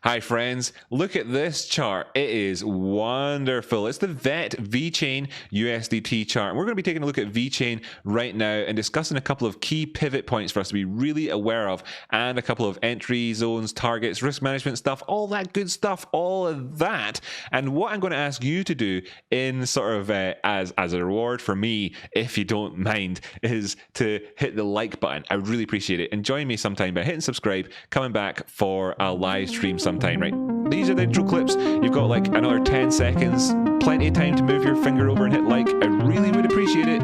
Hi friends, look at this chart. It is wonderful. It's the VeChain USDT chart. We're going to be taking a look at VeChain right now and discussing a couple of key pivot points for us to be really aware of, and a couple of entry zones, targets, risk management stuff, all that good stuff, all of that. And what I'm going to ask you to do in sort of as a reward for me, if you don't mind, is to hit the like button. I would really appreciate it. And join me sometime by hitting subscribe, coming back for a live stream sometime, right? These are the intro clips. You've got like another 10 seconds, plenty of time to move your finger over and hit like. I really would appreciate it.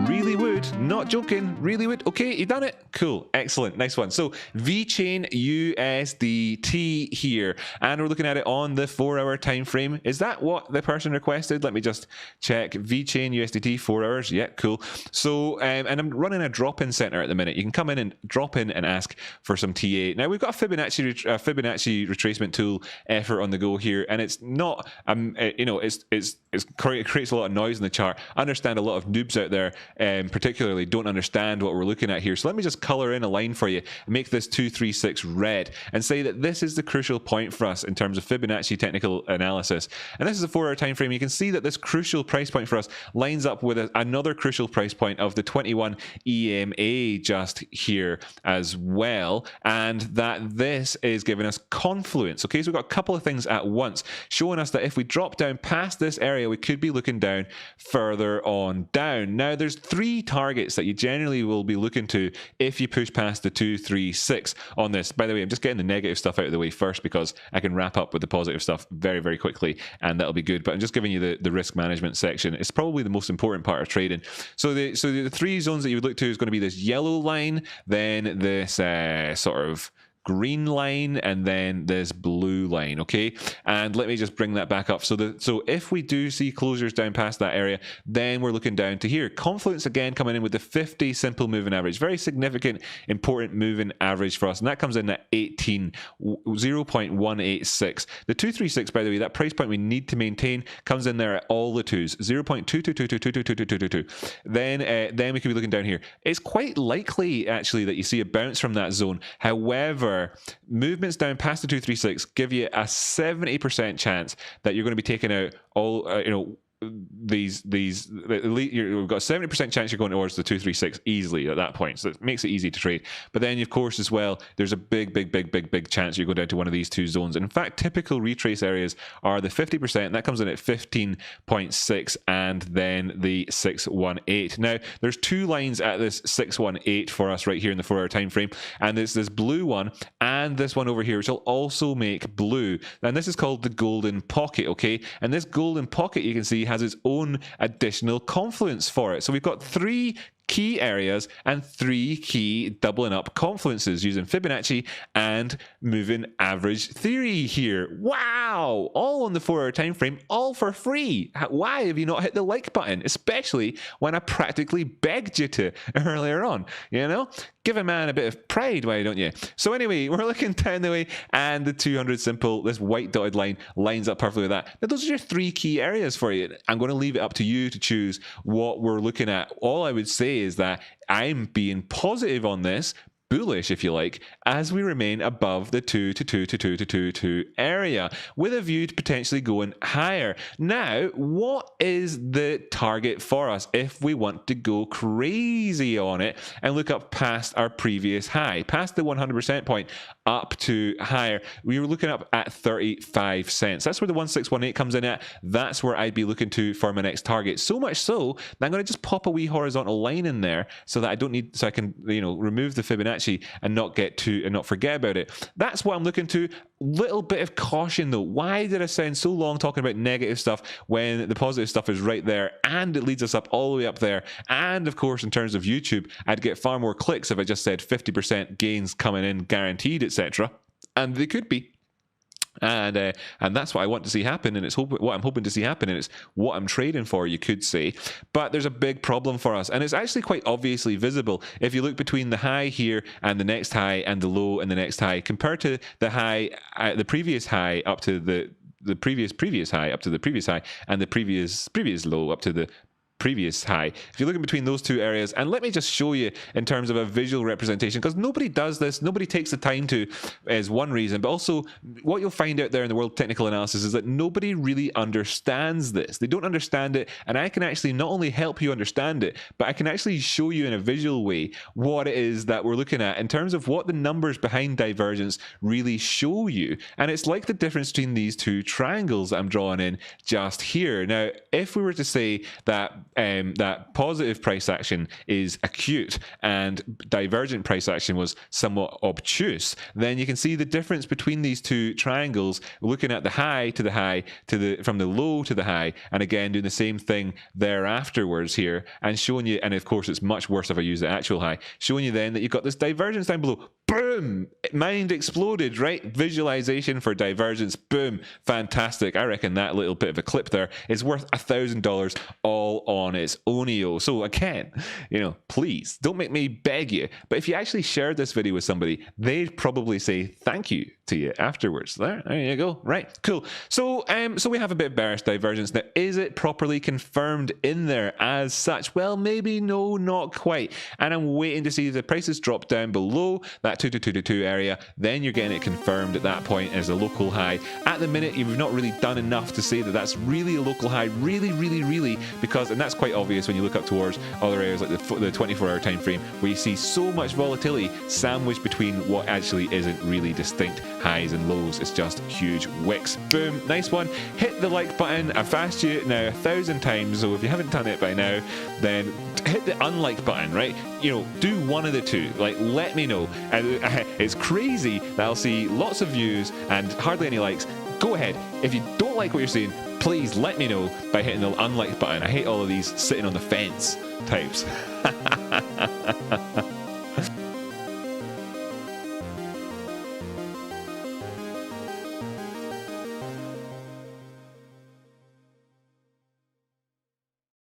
Really would. Not joking. Really would. Okay, you done it? Cool. Excellent. Nice one. So VeChain USDT here. And we're looking at it on the 4-hour time frame. Is that what the person requested? Let me just check. VeChain USDT 4 hours. Yeah, cool. So, and I'm running a drop-in center at the minute. You can come in and drop in and ask for some TA. Now, we've got a Fibonacci retracement tool effort on the go here, and it's not, it creates a lot of noise in the chart. I understand a lot of noobs out there, particularly, don't understand what we're looking at here. So let me just color in a line for you and make this 236 red and say that this is the crucial point for us in terms of Fibonacci technical analysis. And this is a 4-hour time frame. You can see that this crucial price point for us lines up with another crucial price point of the 21 EMA just here as well, and that this is giving us confluence. Okay, so we've got a couple of things at once showing us that if we drop down past this area, we could be looking down further on down. Now, there's 3 targets that you generally will be looking to if you push past the 236 on this. By the way, I'm just getting the negative stuff out of the way first because I can wrap up with the positive stuff very, very quickly, and that'll be good. But I'm just giving you the risk management section. It's probably the most important part of trading. So the 3 zones that you would look to is going to be this yellow line, then this sort of green line, and then this blue line. Okay, and let me just bring that back up. So if we do see closures down past that area, then we're looking down to here. Confluence again coming in with the 50 simple moving average, very significant, important moving average for us, and that comes in at 0.186. The 236, by the way, that price point we need to maintain comes in there at all the twos, 0.22222222222. Then we could be looking down here. It's quite likely actually that you see a bounce from that zone. However, movements down past the 236 give you a 70% chance that you're going to be taking out all, we've got a 70% chance you're going towards the 236 easily at that point, so it makes it easy to trade. But then of course as well, there's a big chance you go down to one of these 2 zones. And in fact, typical retrace areas are the 50%, and that comes in at 15.6, and then the 618. Now there's 2 lines at this 618 for us right here in the 4-hour time frame, and there's this blue one and this one over here, which will also make blue, and this is called the golden pocket. Okay, and this golden pocket, you can see, has its own additional confluence for it. So we've got 3 key areas and 3 key doubling up confluences using Fibonacci and moving average theory here. Wow, all on the 4-hour time frame, all for free. Why have you not hit the like button, especially when I practically begged you to earlier on? You know, give a man a bit of pride, why don't you? So anyway, we're looking down the way, and the 200 simple, this white dotted line, lines up perfectly with that. Now those are your 3 key areas for you. I'm going to leave it up to you to choose what we're looking at. All I would say is that I'm being positive on this, bullish if you like, as we remain above the 2 to 2 to 2 to 2 to 2 area, with a view to potentially going higher. Now, what is the target for us if we want to go crazy on it and look up past our previous high, past the 100% point, up to higher? We were looking up at 35 cents. That's where the 1618 comes in at. That's where I'd be looking to for my next target. So much so that I'm going to just pop a wee horizontal line in there so that I don't need, so I can, remove the Fibonacci and not forget about it. That's what I'm looking to. Little bit of caution though. Why did I spend so long talking about negative stuff when the positive stuff is right there, and it leads us up all the way up there? And of course, in terms of YouTube, I'd get far more clicks if I just said 50% gains coming in guaranteed, etc. And they could be. And that's what I want to see happen, and it's what I'm hoping to see happen, and it's what I'm trading for, you could say. But there's a big problem for us, and it's actually quite obviously visible if you look between the high here and the next high, and the low and the next high, compared to the high, the previous high up to the previous high up to the previous high, and the previous low up to the previous high. If you look in between those two areas, and let me just show you in terms of a visual representation, because nobody does this, nobody takes the time to, is one reason, but also what you'll find out there in the world of technical analysis is that nobody really understands this. They don't understand it, and I can actually not only help you understand it, but I can actually show you in a visual way what it is that we're looking at in terms of what the numbers behind divergence really show you. And it's like the difference between these two triangles that I'm drawing in just here. Now, if we were to say that that positive price action is acute and divergent price action was somewhat obtuse, then you can see the difference between these two triangles, looking at the high to the high, from the low to the high, and again doing the same thing there afterwards here, and showing you, and of course it's much worse if I use the actual high, showing you then that you've got this divergence down below. Boom! Mind exploded, right? Visualization for divergence. Boom! Fantastic. I reckon that little bit of a clip there is worth $1,000 all on its ownio. So again, please don't make me beg you, but if you actually shared this video with somebody, they'd probably say thank you to you afterwards. There you go. Right, cool. So we have a bit of bearish divergence. Now, is it properly confirmed in there as such? Well, maybe no, not quite. And I'm waiting to see if the prices drop down below that 2222 area. Then you're getting it confirmed at that point as a local high. At the minute, you've not really done enough to say that that's really a local high. Really, because, and that's quite obvious when you look up towards other areas like the 24-hour time frame, where you see so much volatility sandwiched between what actually isn't really distinct highs and lows. It's just huge wicks. Boom, nice one. Hit the like button. I've asked you now 1,000 times, so if you haven't done it by now, then hit the unlike button, right? Do one of the two. Like, let me know. And it's crazy that I'll see lots of views and hardly any likes. Go ahead. If you don't like what you're seeing, please let me know by hitting the unlike button. I hate all of these sitting on the fence types.